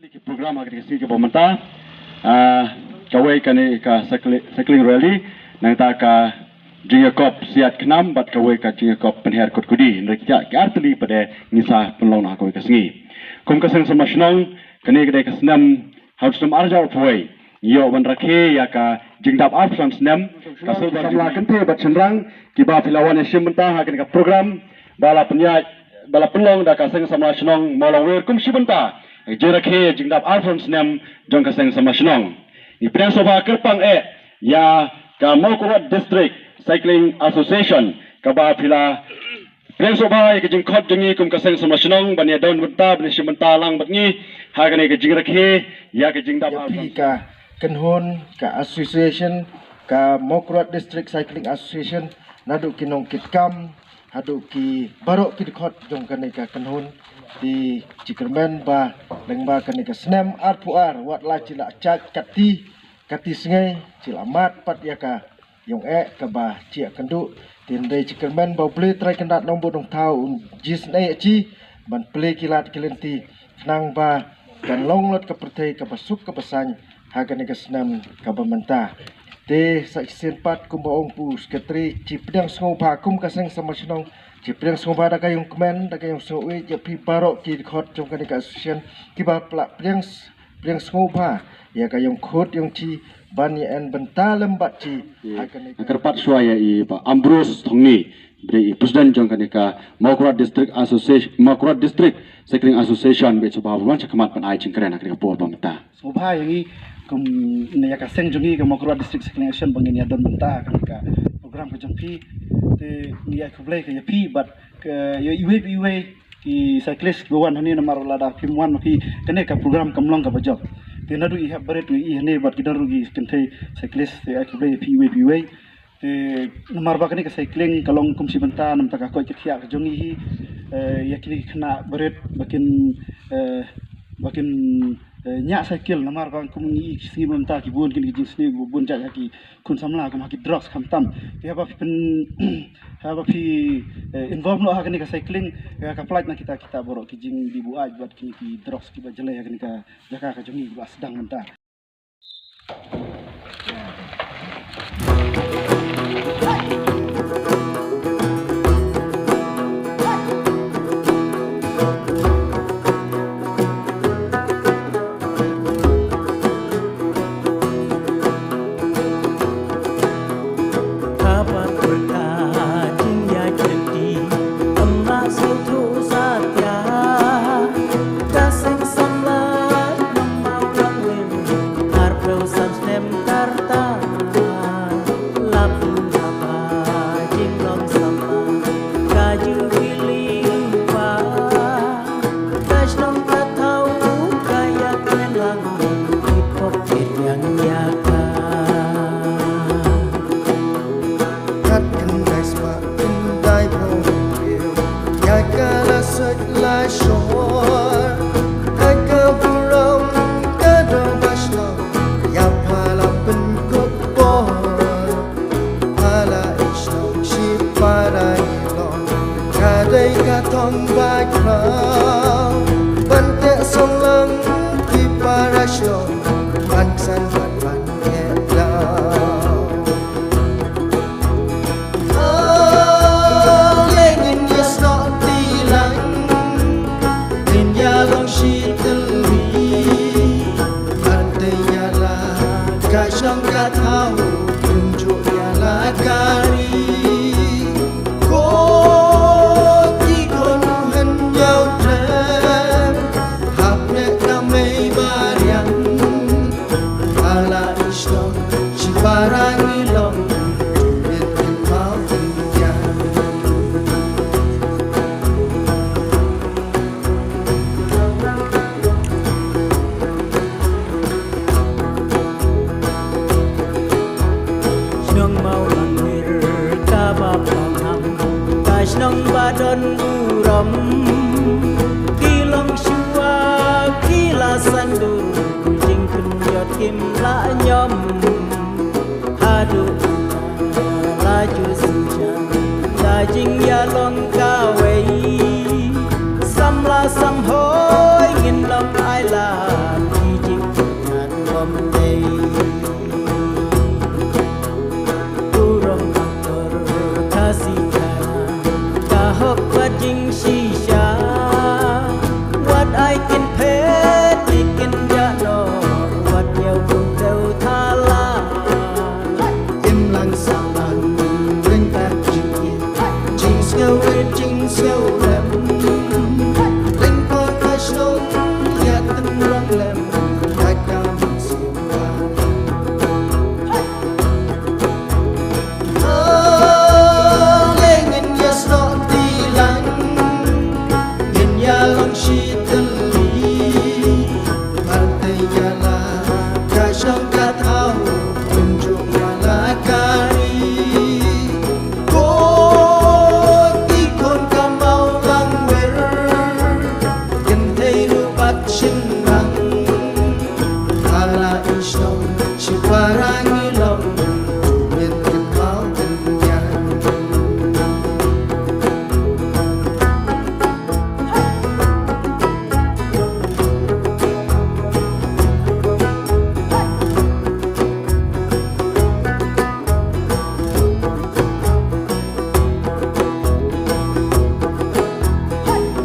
Program akan dikasih ke pemerintah, kawai kani ka cycling rally, nang ta ka jingga kop siat kenam, bat kawai ka jingga kop penher kot kudi, mereka ke arteli pada ngisah penlong nak kawai kasengi. Kum kaseng sama senang, kani kedai kesenam, harus senam arjau puai, yo ban rakhe ya ka jingdap arflan senam, kasel baramla kente bat senrang, kiba pilawan yasim mentah akan ka program, bala penyat, bala penlong dah kaseng sama senang, malang wer kum sibentah. Jerakhe jingdap arfon senam jong kaseng sama senong. Di Pilihan Soba Kerpang ya ka Maukurat District Cycling Association ka ba pila Pilihan Soba ya jing khot jengi kum kaseng sama senong bania daun benta bani simenta lang batngi ha kane ka jingrakhe ya ka jingdap arfon ka kenhon ka association ka Maukurat District Cycling Association nadu kinong kitkam hadu ki barok ki khot jong kane ka kenhon di Cikermen ba lengba kani ka senam arpuar wat la cila cak kati sengai cilamat pat ya ka yong ka ba cia kendu tin dei Cikermen ba ble trai kendat nombor dong tau jis nei ci ban ple kilat kelenti nang ba kan longlot ka pertai ka basuk ka pasang ha kani ka senam ka bamenta te saksin pat kumbaong pu sekretari ci pedang sngau ba kum kaseng sama senong Jepang semua dah kayung kemen, dah kayung suwi, jepi parok ki khot jom kani ka association, kiba pelak peliang semua ya kayung khot yang ci bani en benta lembat ci. Kerpat suaya i pa Ambrose Thongni, beri presiden jom kani ka Maukurat District Association, Maukurat District Cycling Association, beri coba bukan cakamat pan ai cingkeren kani ka por pameta. Semua yang ini kum ya kaseng jongi ka Maukurat District Cycling Association bangin ya don benta kani ka program ka jompi te ni ai kublai ke yapi but yo iwe ki cyclist gowan hani na marola da film one ki kene ka program kamlong ka bajok te nadu i have beret i hane but kidaru gi kente cyclist te ai kublai yapi iwe te namar ba kene ka cycling kalong kumsi benta nam taka ko kiya ka jongi hi yakini khna beret bakin nyak cycle namar bang kum ni si benta ki bun kin ki sini bun ja ki kun samla kum ki drugs kham tam ya ba pen ha ba fi involve no ha kani ka cycling ya ka flight na kita borok ki jing di bu aj buat ki drugs ki ba jele ya kani ka jaka ka jongi ba sedang mentah. Tong baik now, banyak solang di parasyo, bangsan banyak dah. Oh, lengin yes not dilang, dinya long shi telwi, antenya lah kasang katau, tunjuknya lah kari. Nong badon uram kilong shua kila sandur jing kunyot kim la nyom hadu laju sunjan dajing ya long kawei samla sam hoi ngin lam ai la วัดยิงชีชาวัดไอกินเพชรอีกินยาโนวัดเดียวคงเดียวทาลา im lang salan ring tak jing skill ring jing skill lem ring ko ka shlong ya tan rang lem tak kam sim ka leng in yes not di lang in ya long shi tan li par te ya la ka shlong ka thao kunjung ya la kari ko ti kon ka mau lang wer ken te lu pat shin rang ala ishlong shi parangi long yen ken mau ten yan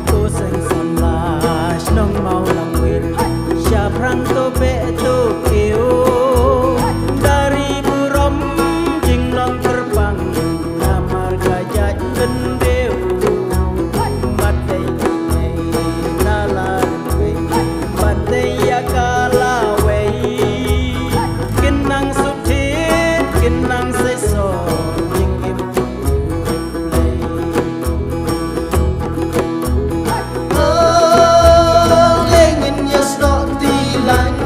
Ko sang salas nong mau lang wir Sya prang to be to keo Dari burom jing long terbang Namar gajah jendeu Batai nei nalar wei Batai ya kalawei Kinang sutit kinang seso Jing im play leng in yes not di lang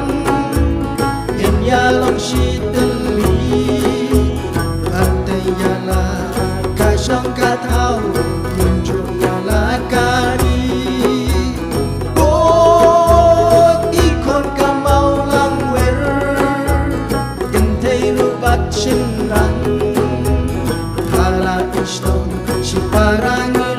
in ya long shi tan li par te ya la ka shong ka thao kun chung ya la kari ko ti kon ka mau lang wer ken te lu bat shin rang hala ishtong shi parangi